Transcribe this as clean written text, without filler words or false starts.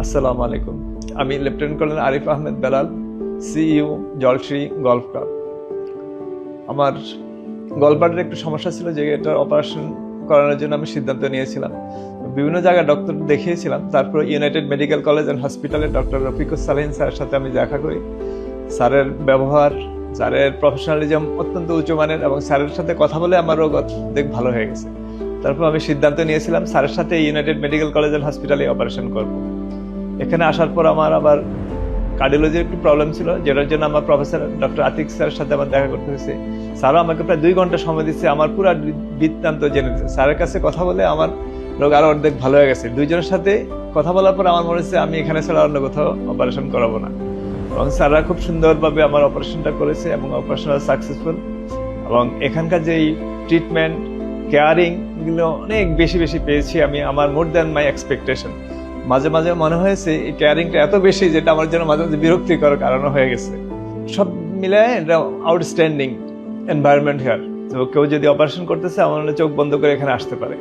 আসসালামু আলাইকুম। আমি lieutenant colonel Arif Ahmed Belal, CEO Jalashree golf club. আমার গলব্লাডারে একটু সমস্যা ছিল, যে এটার অপারেশন করানোর জন্য আমি সিদ্ধান্ত নিয়েছিলাম। বিভিন্ন জায়গায় ডক্টর দেখিয়েছিলাম, তারপর ইউনাইটেড মেডিকেল কলেজ অ্যান্ড হসপিটালে ডক্টর রফিকুস সালেহিন স্যারের সাথে আমি দেখা করি। স্যারের ব্যবহার, স্যারের প্রফেশনালিজম অত্যন্ত উঁচুমানের, এবং স্যারের সাথে কথা বলে আমার রোগ অনেক ভালো হয়ে গেছে। তারপর আমি সিদ্ধান্ত নিয়েছিলাম স্যারের সাথে ইউনাইটেড মেডিকেল কলেজ অ্যান্ড হসপিটালে অপারেশন করব। এখানে আসার পর আমার আবার কার্ডিওলজির একটু প্রবলেম ছিল, যেটার জন্য আমার প্রফেসর ডক্টর আতিক স্যারের সাথে আমার দেখা করতে হয়েছে। স্যারও আমাকে প্রায় 2 ঘন্টা সময় দিচ্ছে, আমার পুরো বৃত্তান্ত জেনে দিচ্ছে। স্যারের কাছে কথা বলে আমার রোগ আরো অর্ধেক ভালো হয়ে গেছে। দুইজনের সাথে কথা বলার পর আমার মনে হচ্ছে আমি এখানে ছাড়া অন্য কোথাও অপারেশন করাবো না। এবং স্যাররা খুব সুন্দরভাবে আমার অপারেশনটা করেছে এবং অপারেশন সাকসেসফুল। এবং এখানকার যেই ট্রিটমেন্ট, কেয়ারিং, এগুলো অনেক বেশি পেয়েছি আমি, আমার মোর দ্যান মাই এক্সপেকটেশন। মাঝে মাঝে মনে হয়েছে এই কেয়ারিংটা এত বেশি, যেটা আমার জন্য মাঝে মাঝে বিরক্তিকর কারণও হয়ে গেছে। সব মিলে এটা আউটস্ট্যান্ডিং এনভায়রনমেন্ট হেয়ার। তো কেউ যদি অপারেশন করতেছে, আমার চোখ বন্ধ করে এখানে আসতে পারে।